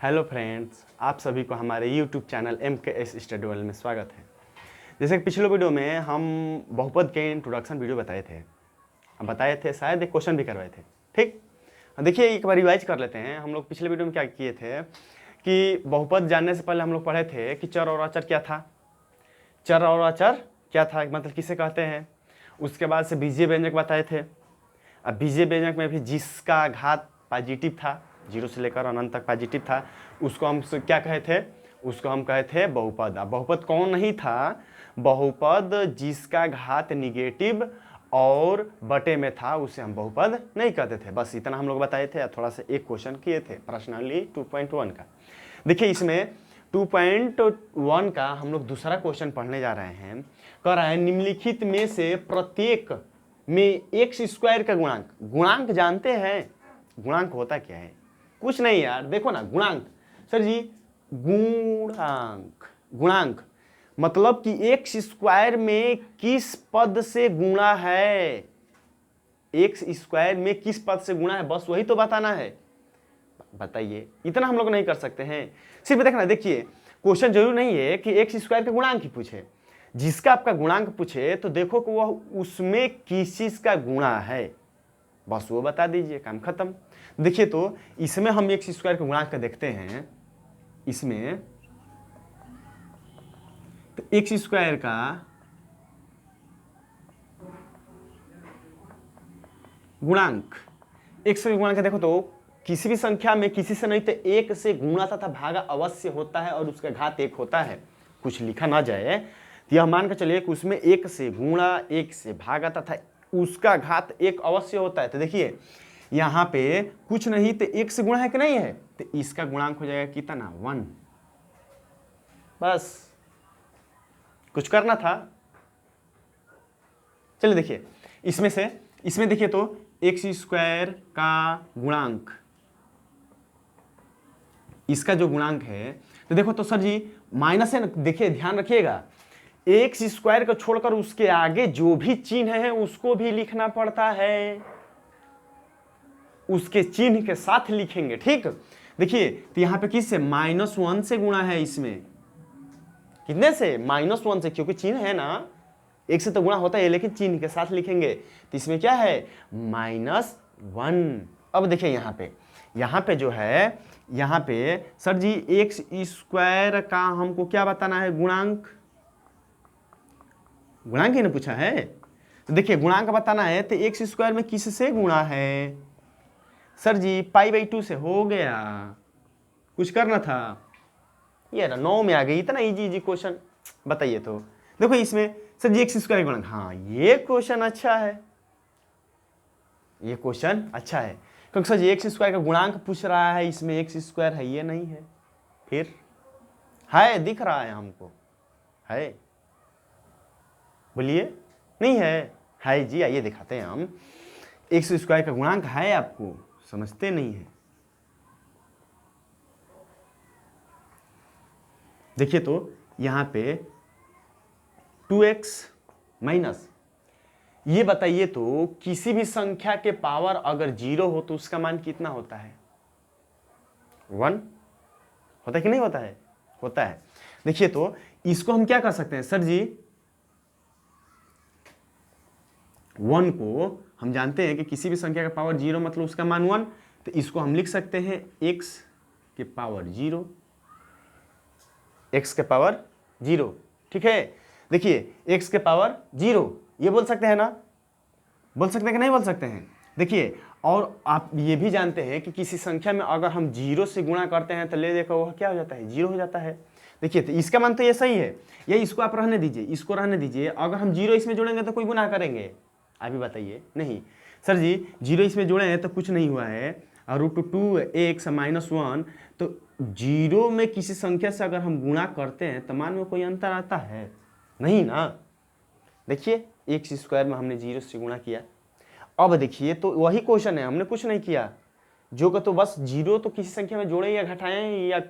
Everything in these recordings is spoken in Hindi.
हेलो फ्रेंड्स, आप सभी को हमारे YouTube channel MKS study world में स्वागत है। जैसे कि पिछले वीडियो में हम बहुपद के इंट्रोडक्शन वीडियो बताए थे, शायद एक क्वेश्चन भी करवाए थे। ठीक, देखिए एक बार रिवाइज कर लेते हैं। हम लोग पिछले वीडियो में क्या किए थे कि बहुपद जानने से पहले हम लोग पढ़े थे कि चर और अचर क्या था। चर और अचर क्या था, मतलब किसे कहते हैं। उसके बाद से बीजीय व्यंजक बताए थे। अब बीजीय व्यंजक में भी जिसका घात पॉजिटिव था, 0 से लेकर अनंत तक पॉजिटिव था, उसको हम क्या कहे थे, उसको हम कहे थे बहुपद। अब बहुपद कौन नहीं था, बहुपद जिसका घात निगेटिव और बटे में था उसे हम बहुपद नहीं कहते थे। बस इतना हम लोग बताए थे। थोड़ा सा एक क्वेश्चन किए थे पर्सनली 2.1 का। देखिए इसमें 2.1 का हम लोग दूसरा क्वेश्चन पढ़ने जा रहे हैं। कह रहा है निम्नलिखित में से प्रत्येक में एक्स स्क्वायर का गुणांक। गुणांक जानते हैं, गुणांक होता क्या है? कुछ नहीं यार, देखो ना, गुणांक सर जी, गुणांक गुणांक मतलब कि एक्स स्क्वायर में किस पद से गुणा है, एक्स स्क्वायर में किस पद से गुणा है, बस वही तो बताना है। बताइए, इतना हम लोग नहीं कर सकते हैं। सिर्फ देखना, देखिए क्वेश्चन जरूर नहीं है कि एक्स स्क्वायर का गुणांक ही पूछे। जिसका आपका गुणांक पूछे तो देखो कि वह उसमें किस चीज का गुणा है, बस वो बता दीजिए, काम खत्म। देखिए तो इसमें हम एक्स स्क्वायर के गुणांक का देखते हैं। इसमें तो एक्स स्क्वायर का गुणांक, एक्स के गुणांक देखो तो किसी भी संख्या में किसी से नहीं तो एक से गुणा तथा भागा अवश्य होता है और उसका घात 1 होता है। कुछ लिखा ना जाए तो यह मान के चलिए कि उसमें 1 से गुणा, 1 से भागा तथा उसका घात 1 अवश्य होता है। तो देखिए यहाँ पे कुछ नहीं तो 1 से गुणा है कि नहीं है, तो इसका गुणांक हो जाएगा कितना, 1। बस कुछ करना था। चलिए देखिए इसमें देखिए तो एक्स स्क्वायर का गुणांक, इसका जो गुणांक है तो देखो तो सर जी माइनस है ना। देखिए ध्यान रखिएगा, एक्स स्क्वायर को छोड़कर उसके आगे जो भी चिन्ह है उसको भी लिखना पड़ता है, उसके चिन्ह के साथ लिखेंगे। ठीक, देखिए तो यहां पे किससे, -1 से गुणा है। इसमें कितने से, -1 से, क्योंकि चिन्ह है ना, एक से तो गुणा होता है लेकिन चिन्ह के साथ लिखेंगे। तो इसमें क्या है, -1। अब देखिए यहाँ पे जो है, यहाँ पे सर जी एक्स स्क्वायर का हमको क्या बताना है, गुणांक। गुणांक ही ना पूछा है, तो देखिए गुणांक बताना है तो एक्स स्क्वायर में किससे गुणा है, सर जी π/2 से हो गया। कुछ करना था, ये ना 9 में आ गई, इतना इजी क्वेश्चन। बताइए तो देखो इसमें सर जी एक्स स्क्वायर गुणांक, हाँ ये क्वेश्चन अच्छा है, ये क्वेश्चन अच्छा है क्योंकि सर जी एक्स स्क्वायर का गुणांक पूछ रहा है, इसमें एक्स स्क्वायर है ये नहीं है, फिर है दिख रहा है हमको, है, बोलिए नहीं है जी, आइए दिखाते हैं हम। एक्स स्क्वायर का गुणांक है, आपको समझते नहीं है। देखिए तो यहां पे 2x माइनस, ये बताइए तो किसी भी संख्या के पावर अगर 0 हो तो उसका मान कितना होता है, 1 होता है कि नहीं होता है, होता है। देखिए तो इसको हम क्या कर सकते हैं, सर जी 1 को हम जानते हैं कि किसी भी संख्या का पावर 0 मतलब उसका मान 1, तो इसको हम लिख सकते हैं x के पावर 0, x के पावर 0। ठीक है, देखिए x के पावर 0 ये बोल सकते हैं ना, बोल सकते हैं कि नहीं बोल सकते हैं। देखिए और आप ये भी जानते हैं कि किसी संख्या में अगर हम 0 से गुणा करते हैं तो ले देखो वह क्या हो जाता है, 0 हो जाता है। देखिए तो इसका मान तो ये सही है, ये इसको आप रहने दीजिए, इसको रहने दीजिए। अगर हम 0 इसमें जोड़ेंगे तो कोई गुणा करेंगे, अभी बताइए, नहीं सर जी 0 इसमें जोड़े हैं तो कुछ नहीं हुआ है, और √2x -1, तो 0 में किसी संख्या से अगर हम गुणा करते हैं तो मान में कोई अंतर आता है नहीं ना। देखिए एक्स स्क्वायर में हमने 0 से गुणा किया। अब देखिए तो वही क्वेश्चन है, हमने कुछ नहीं किया, जो का तो बस 0 तो किसी संख्या में जोड़े या घटाएं, या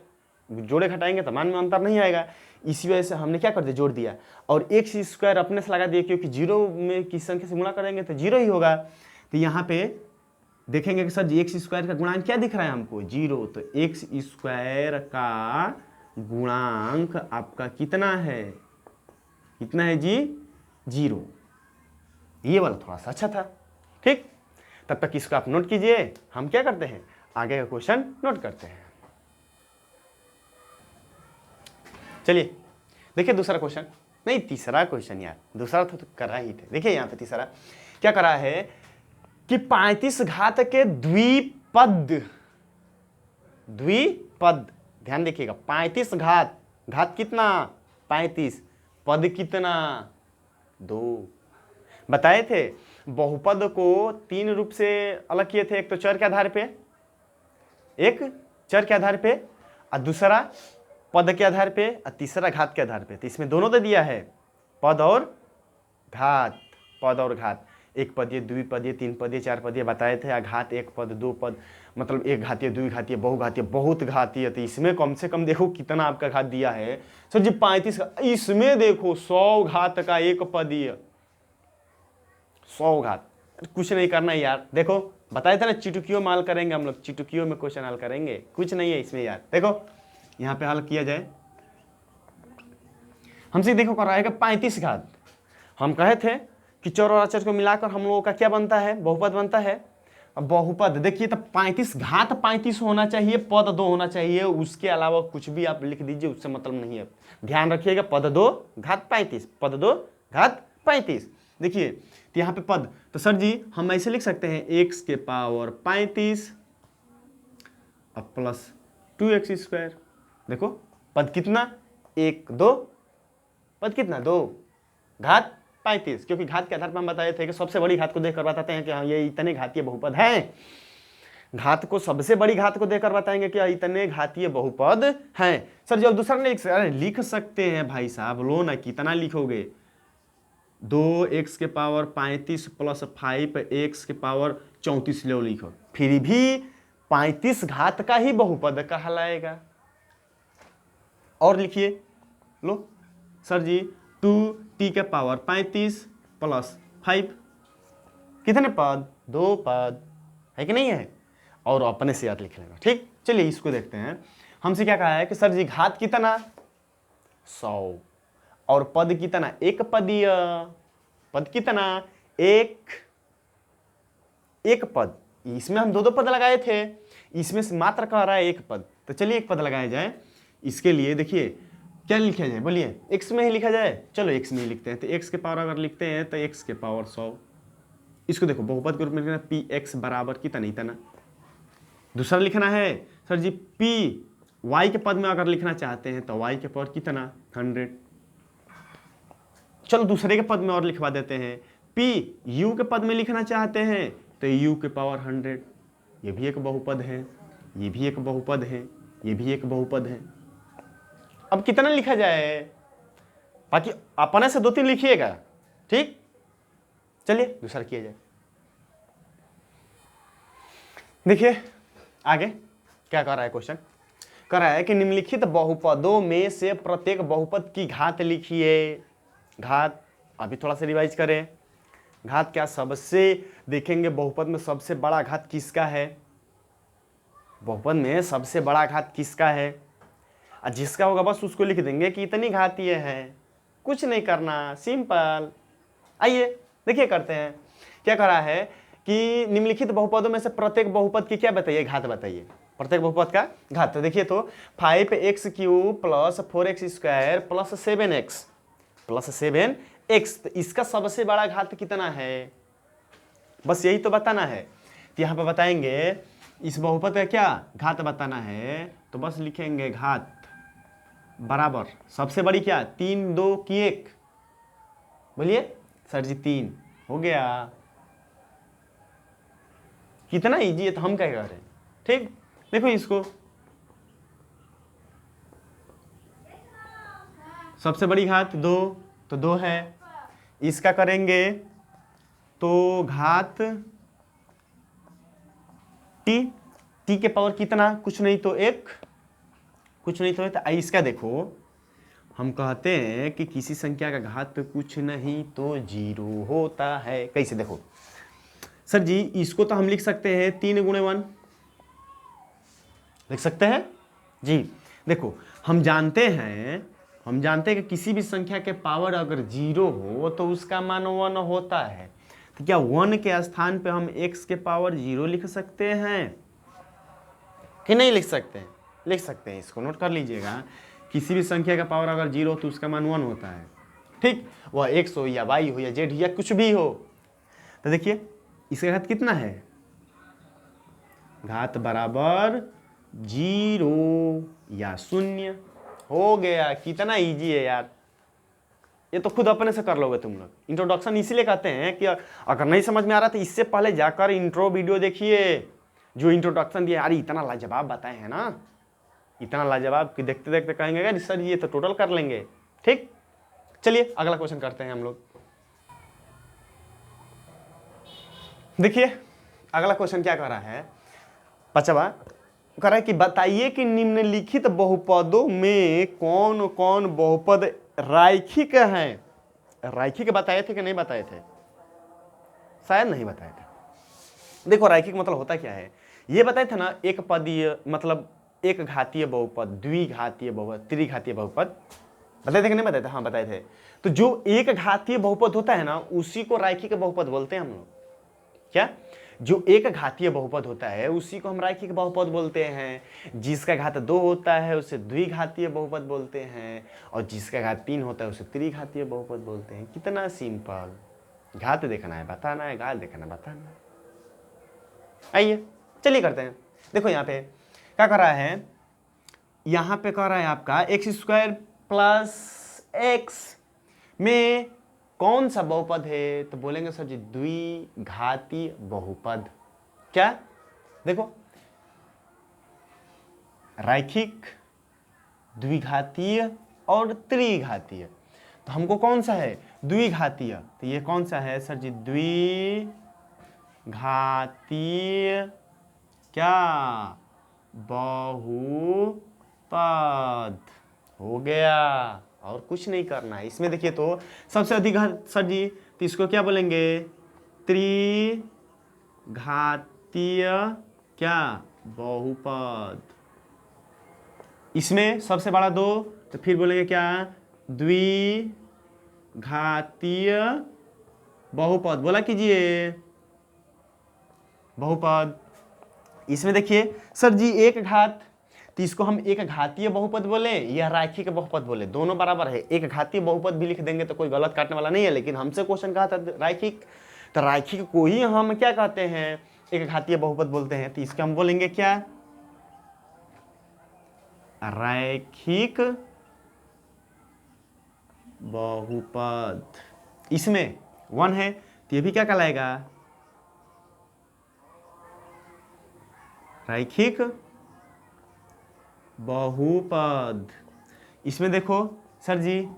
जोड़े घटाएंगे तो मान में अंतर नहीं आएगा। इसी वजह से हमने क्या कर दिया, जोड़ दिया, और एक्स स्क्वायर अपने से लगा दिया क्योंकि 0 में किसी संख्या से गुणा करेंगे तो 0 ही होगा। तो यहाँ पे देखेंगे कि सर जी एक्स स्क्वायर का गुणांक क्या दिख रहा है हमको 0, तो एक्स स्क्वायर का गुणांक आपका कितना है, कितना है जी 0। ये वाला थोड़ा सा अच्छा था। ठीक, तब तक इसको आप नोट कीजिए, हम क्या करते हैं आगे का क्वेश्चन नोट करते हैं। चलिए देखिए दूसरा क्वेश्चन, नहीं तीसरा क्वेश्चन यार, दूसरा तो करा ही थे। देखिए यहाँ पे तीसरा क्या करा है कि 35 घात के द्विपद, द्विपद ध्यान देखिएगा, 35 घात, घात कितना 35, पद कितना 2। बताए थे बहुपद को 3 रूप से अलग किए थे, एक तो चर के आधार पे, एक चर के आधार पे, और दूसरा पद के आधार पे, और तीसरा घात के आधार पे। तो इसमें दोनों दे दिया है, पद और घात, पद और घात, एक पदीय, द्विपदीय, तीन पदीय, चार पदीय बताए थे। घात एक पद, दो पद, मतलब एक घातीय, द्विघातीय, बहुघातीय, बहुत घातीय। तो इसमें कम से कम देखो कितना आपका घात दिया है सर जी 35 का, इसमें देखो 100 घात का एक पदीय, 100 घात। कुछ नहीं करना यार, देखो बताए थे ना चिटुकियों में हल करेंगे हम लोग, चिटुकियों में क्वेश्चन हल करेंगे, कुछ नहीं है इसमें यार। देखो यहाँ पे हल किया जाए, हमसे देखो कर रहा है 35 घात। हम कहे थे कि चर और अचर को मिलाकर हम लोगों का क्या बनता है, बहुपद बनता है। अब बहुपद देखिए तो 35 घात 35 होना चाहिए, पद 2 होना चाहिए, उसके अलावा कुछ भी आप लिख दीजिए, उससे मतलब नहीं है। ध्यान रखिएगा, पद 2 घात 35, पद 2 घात 35। देखिए तो यहाँ पे पद, तो सर जी हम ऐसे लिख सकते हैं x के पावर 35 अब प्लस 2x स्क्वायर। देखो पद कितना 1 2, पद कितना 2 घात 35, क्योंकि घात के आधार पर हम बताए थे कि सबसे बड़ी घात को देखकर बताते हैं कि हाँ ये इतने घातीय बहुपद हैं। घात को सबसे बड़ी घात को देखकर बताएंगे कि इतने घातीय बहुपद हैं। सर जब दूसरा नहीं लिख सकते हैं भाई साहब, लो ना, कितना लिखोगे 2x के पावर 35 प्लस 5x के पावर 34 लो लिखो, फिर भी 35 घात का ही बहुपद कहलाएगा। और लिखिए लो सर जी 2t के पावर 35 प्लस 5, कितने पद 2 पद है कि नहीं है, और अपने से याद लिख लेना। ठीक, चलिए इसको देखते हैं। हमसे क्या कहा है कि सर जी घात कितना 100 और पद कितना एक पदीय, पद कितना एक पद। इसमें हम 2 पद लगाए थे, इसमें से मात्र कह रहा है एक पद, तो चलिए एक पद लगाया जाए। इसके लिए देखिए क्या लिखा जाए, बोलिए x में ही लिखा जाए, चलो x में ही लिखते हैं। तो x के पावर अगर लिखते हैं तो x के पावर 100, इसको देखो बहुपद के रूप में लिखना px बराबर कितना इतना। दूसरा लिखना है सर जी p y के पद में अगर लिखना चाहते हैं तो y के पावर कितना 100। चलो दूसरे के पद में और लिखवा देते हैं, p u के पद में लिखना चाहते हैं तो u के पावर 100। ये भी एक बहुपद है, ये भी एक बहुपद है, ये भी एक बहुपद है। अब कितना लिखा जाए, बाकी अपने से 2-3 लिखिएगा। ठीक, चलिए दूसरा किया जाए। देखिए आगे क्या कर रहा है क्वेश्चन, कर रहा है कि निम्नलिखित बहुपदों में से प्रत्येक बहुपद की घात लिखिए। घात अभी थोड़ा सा रिवाइज करें, घात क्या सबसे देखेंगे बहुपद में सबसे बड़ा घात किसका है, बहुपद में सबसे बड़ा घात किसका है, और जिसका होगा बस उसको लिख देंगे कि इतनी घातीय है, कुछ नहीं करना, सिंपल। आइए देखिए करते हैं क्या करा है कि निम्नलिखित बहुपदों में से प्रत्येक बहुपद की क्या बताइए, घात बताइए, प्रत्येक बहुपद का घात। तो देखिए तो 5x cube plus 4x square plus 7x plus 7x, तो इसका सबसे बड़ा घात कितना है, बस यही तो बताना है। तो यहाँ पे बताएंगे इस बहुपद का क्या घात बताना है, तो बस लिखेंगे घात बराबर सबसे बड़ी क्या 3 2 की 1, बोलिए सर जी 3 हो गया। कितना इजी है, तो हम क्या कर रहे हैं। ठीक, देखो इसको सबसे बड़ी घात 2, तो 2 है। इसका करेंगे तो घात t के पावर कितना, कुछ नहीं तो 1, कुछ नहीं तो। इसका देखो हम कहते हैं कि किसी संख्या का घात कुछ नहीं तो 0 होता है। कैसे देखो सर जी इसको तो हम लिख सकते हैं 3 × 1, लिख सकते हैं जी। देखो हम जानते हैं कि किसी भी संख्या के पावर अगर 0 हो तो उसका मान 1 होता है। तो क्या 1 के स्थान पे हम x के पावर 0 लिख सकते हैं कि नहीं लिख सकते हैं? लिख सकते हैं। इसको नोट कर लीजिएगा, किसी भी संख्या का पावर अगर 0 हो तो उसका मान 1 होता है। ठीक, वह x हो या y हो या z या कुछ भी हो। तो देखिए इसका घात कितना है, घात बराबर 0 या 0 हो गया। कितना इजी है यार, ये तो खुद अपने से कर लोगे तुम लोग। इंट्रोडक्शन इसीलिए कहते हैं कि अगर नहीं समझ में आ रहा तो इससे पहले जाकर इंट्रो वीडियो देखिए, जो इंट्रोडक्शन दिया। अरे इतना लाजवाब बताए हैं ना, इतना लाजवाब कि देखते देखते कहेंगे सर ये तो टोटल कर लेंगे। ठीक, चलिए अगला क्वेश्चन करते हैं हम लोग। देखिए अगला क्वेश्चन क्या कह रहा है, 5वां कह रहा है कि बताइए कि निम्नलिखित बहुपदों में कौन कौन बहुपद रैखिक हैं। रैखिक बताए थे कि नहीं बताए थे? शायद नहीं बताए थे। देखो रैखिक मतलब होता क्या है, ये बताए थे ना, एक पदीय मतलब एक घातीय बहुपद, द्विघातीय बहुपद, त्रिघातीय बहुपद बताए थे कि नहीं बताए थे? हाँ बताए थे। तो जो एक घातीय बहुपद होता है ना उसी को रैखिक बहुपद बोलते हैं हम लोग। क्या? जो एक घातीय बहुपद होता है उसी को हम रैखिक बहुपद बोलते हैं। जिसका घात 2 होता है उसे द्विघातीय बहुपद बोलते हैं, और जिसका घात 3 होता है उसे त्रिघातीय बहुपद बोलते हैं। कितना सिंपल, घात देखना है बताना है, घात देखना है बताना है। आइए चलिए करते हैं। देखो यहाँ पे क्या कर रहा है, यहाँ पे कह रहा है आपका x² + x में कौन सा बहुपद है? तो बोलेंगे सर जी द्विघातीय बहुपद। क्या? देखो रैखिक, द्विघातीय और त्रिघातीय। तो हमको कौन सा है? द्विघातीय। तो ये कौन सा है सर जी? द्विघातीय क्या बहुपद हो गया। और कुछ नहीं करना है इसमें। देखिए तो सबसे अधिक सर जी तो इसको क्या बोलेंगे? त्रिघातीय क्या बहुपद। इसमें सबसे बड़ा 2 तो फिर बोलेंगे क्या? द्विघातीय बहुपद। बोला कीजिए बहुपद। इसमें देखिए सर जी एक घात, तो इसको हम एक घातीय बहुपद बोले या रैखिक बहुपद बोले, दोनों बराबर है। एक घातीय बहुपद भी लिख देंगे तो कोई गलत काटने वाला नहीं है, लेकिन हमसे क्वेश्चन कहा था रैखिक, तो रैखिक को ही हम क्या कहते हैं? एक घातीय बहुपद बोलते हैं। तो इसके हम बोलेंगे क्या? रैखिक बहुपद। इसमें 1 है तो ये भी क्या कहलाएगा? रैखिक बहुपद। इसमें देखो सर जी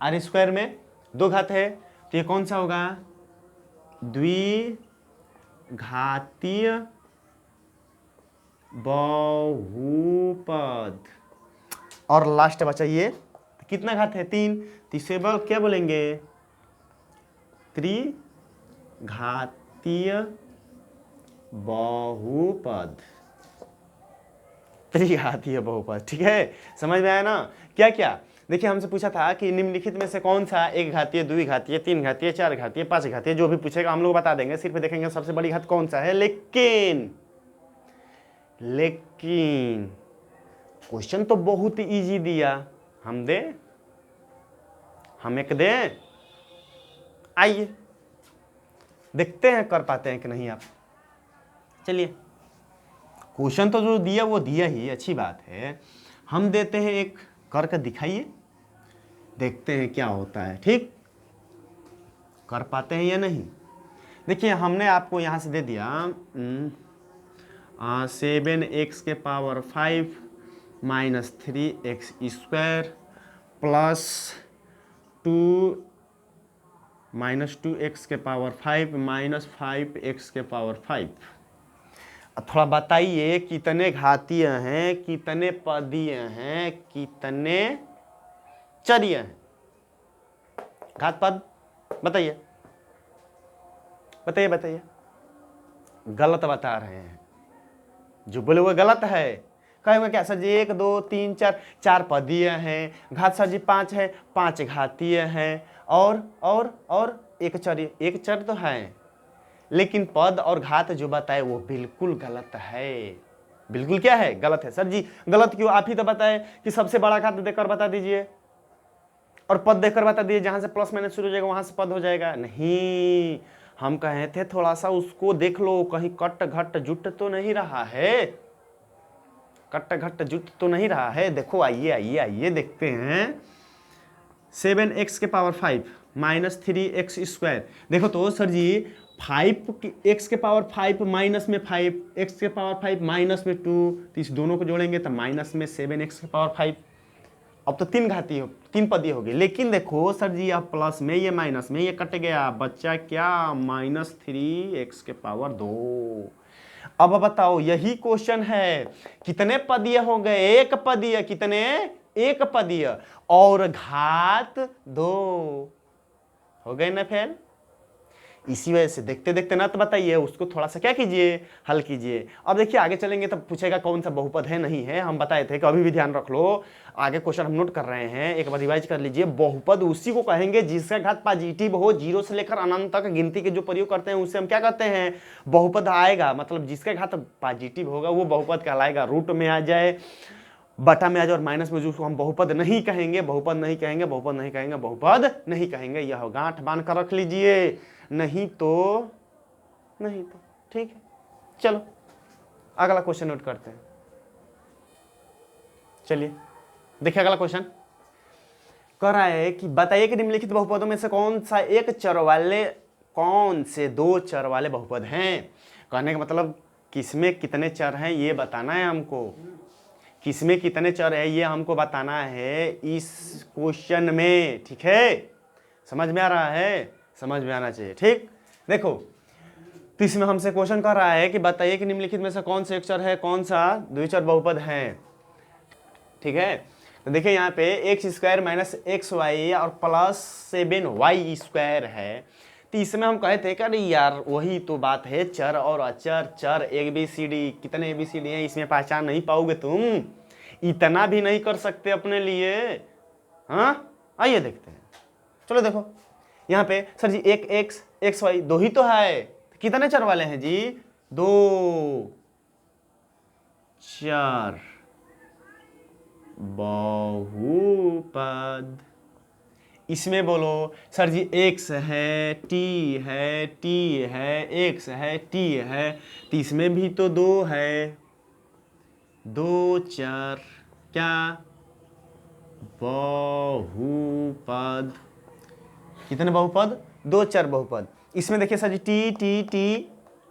r² में 2 घात है तो ये कौन सा होगा? द्विघातीय बहुपद। और लास्ट बचा ये, कितना घात है? 3। तो इसे क्या बोलेंगे? त्रिघातीय बहुपद। त्रिघातीय बहुपद। ठीक है, समझ में आया ना? क्या क्या? देखिए हमसे पूछा था कि निम्नलिखित में से कौन सा एक घातीय, द्विघातीय, 3 घातीय, 4 घातीय, 5 घातीय, जो भी पूछेगा हम लोग बता देंगे। सिर्फ देखेंगे सबसे बड़ी घात कौन सा है। लेकिन क्वेश्चन तो बहुत इजी दिया। हम एक दें? आइए देखते हैं कर पाते हैं कि नहीं आप। चलिए क्वेश्चन तो जो दिया वो दिया ही, अच्छी बात है। हम देते हैं एक करके दिखाइए, देखते हैं क्या होता है। ठीक, कर पाते हैं या नहीं। देखिए हमने आपको यहाँ से दे दिया 7x के पावर 5 - 3x² + 2x के पावर 5 - 5x के पावर 5। थोड़ा बताइए कितने घातीय हैं, कितने पदीय हैं, कितने चरीय हैं? घात पद बताइए बताइए बताइए। गलत बता रहे हैं, जो बोले वो गलत है। कहेंगे क्या सर जी 1 2 3 4, 4 पदीय हैं, घात सर जी 5 है, 5 घातीय हैं, और एक चर तो है, लेकिन पद और घात जो बताए वो बिल्कुल गलत है। बिल्कुल क्या है? गलत है। सर जी गलत क्यों? आप ही तो बताए कि सबसे बड़ा घात देकर बता दीजिए और पद देकर बता दीजिए, जहां से प्लस माइनस शुरू हो जाएगा वहां से पद हो जाएगा। नहीं, हम कहे थे थोड़ा सा उसको देख लो, कहीं कट घट जुट तो नहीं रहा है, कट घट जुट तो नहीं रहा है। देखो आइए आइए आइए देखते हैं। 7x के पावर 5 माइनस 3x स्क्वायर। देखो तो सर जी 5x के पावर 5 माइनस में 5, x के पावर 5 माइनस में 2, तो इस दोनों को जोड़ेंगे तो माइनस में 7x के पावर 5। अब तो 3 पदी होगी, लेकिन देखो सर जी अब प्लस में ये माइनस में ये कट गया, बच्चा क्या माइनस 3x के पावर 2। अब बताओ यही क्वेश्चन है, कितने पदीय हो गए? एक पदीय। कितने? एक पदीय और घात 2 हो गए ना फेल। इसी वजह से देखते देखते ना तो बताइए, उसको थोड़ा सा क्या कीजिए, हल कीजिए। अब देखिए आगे चलेंगे तब पूछेगा कौन सा बहुपद है नहीं है। हम बताए थे कि अभी भी ध्यान रख लो, आगे क्वेश्चन हम नोट कर रहे हैं, एक बार रिवाइज कर लीजिए। बहुपद उसी को कहेंगे जिसका घात पॉजिटिव हो, 0 से लेकर अनंत तक गिनती के जो प्रयोग करते हैं उसे हम क्या कहते हैं? बहुपद आएगा। मतलब जिसका घात पॉजिटिव होगा वो बहुपद कहलाएगा। रूट में आ जाए, बटा में आ जाए और माइनस में, जो हम बहुपद नहीं कहेंगे, बहुपद नहीं कहेंगे, बहुपद नहीं कहेंगे, बहुपद नहीं कहेंगे। यह गांठ बांध कर रख लीजिए, नहीं तो ठीक है। चलो अगला क्वेश्चन नोट करते हैं। चलिए देखिए अगला क्वेश्चन कह रहा है कि बताइए कि निम्नलिखित बहुपदों में से कौन सा एक चर वाले, कौन से 2 चर वाले बहुपद हैं। कहने का मतलब किसमें कितने चर हैं ये बताना है हमको, किसमें कितने चर है ये हमको बताना है इस क्वेश्चन में। ठीक है, समझ में आ रहा है? समझ में आना चाहिए। ठीक, देखो तो इसमें हमसे क्वेश्चन कर रहा है कि बताइए कि निम्नलिखित में से कौन सा एक चर है, कौन सा द्विचर बहुपद है। ठीक है, तो देखिए यहाँ पे x square minus x y और प्लस 7y स्क्वायर है। तो इसमें हम कहे थे कि अरे यार वही तो बात है, चर और अचर, चर ABCD, कितने ABCD हैं इसमें पहचान नहीं पाओगे तुम, इतना भी नहीं कर सकते अपने लिए। हाँ आइए देखते हैं। चलो देखो यहाँ पे सर जी एक एक्स एक्स वाई 2 ही तो है, कितने चर वाले हैं जी? 2 चर बहुपद। इसमें बोलो सर जी x है, t है, t है, x है, t है, तो इसमें भी तो 2 है, 2 चर क्या बहुपद। कितने बहुपद? 2 चर बहुपद। इसमें देखिए sir G T T T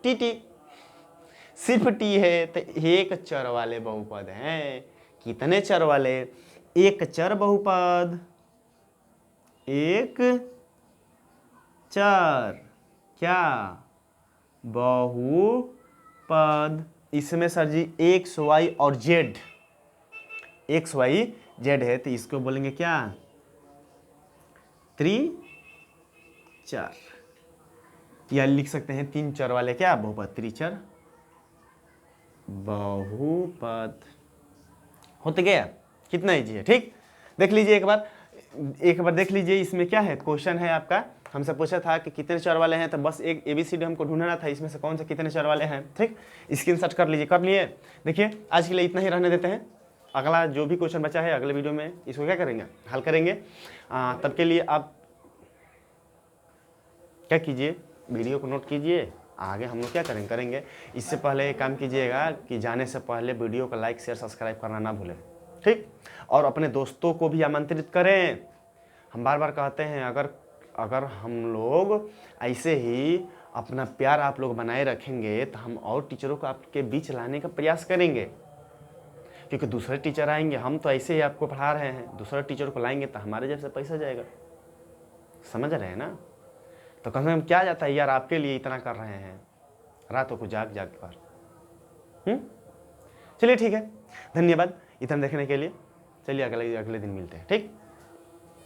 T T, सिर्फ टी है तो एक चर वाले बहुपद हैं। कितने चर वाले? एक चर बहुपद, एक चर क्या बहुपद। इसमें सर जी एक्स वाई और जेड, एक्स वाई जेड है तो इसको बोलेंगे क्या? त्रिचर, या लिख सकते हैं 3 चर वाले क्या बहुपद, त्रिचर बहुपद। होते गया, कितना इजी है। ठीक, देख लीजिए एक बार देख लीजिए। इसमें क्या है, क्वेश्चन है आपका, हमसे पूछा था कि कितने चर वाले हैं, तो बस एक ABCD हमको ढूंढना था, इसमें से कौन से कितने चर वाले हैं। ठीक, स्क्रीनशॉट कर लीजिए। कर लिए? देखिए आज के लिए इतना ही रहने देते हैं। अगला जो भी क्वेश्चन बचा है अगले वीडियो में इसको क्या करेंगे, हल करेंगे। तब के लिए आप क्या कीजिए, वीडियो को नोट कीजिए, आगे हम लोग क्या करेंगे। इससे पहले एक काम कीजिएगा कि जाने से पहले वीडियो को लाइक शेयर सब्सक्राइब करना ना भूलें। ठीक, और अपने दोस्तों को भी आमंत्रित करें। हम बार बार कहते हैं अगर हम लोग ऐसे ही अपना प्यार आप लोग बनाए रखेंगे तो हम और टीचरों को आपके बीच लाने का प्रयास करेंगे, क्योंकि दूसरे टीचर आएंगे। हम तो ऐसे ही आपको पढ़ा रहे हैं, दूसरे टीचर को लाएंगे तो हमारे जैसे पैसा जाएगा। समझ रहे हैं ना? तो कम से कम क्या जाता है यार, आपके लिए इतना कर रहे हैं रातों को जाग जाग कर। चलिए ठीक है, धन्यवाद इतना देखने के लिए। चलिए अगले दिन मिलते हैं। ठीक।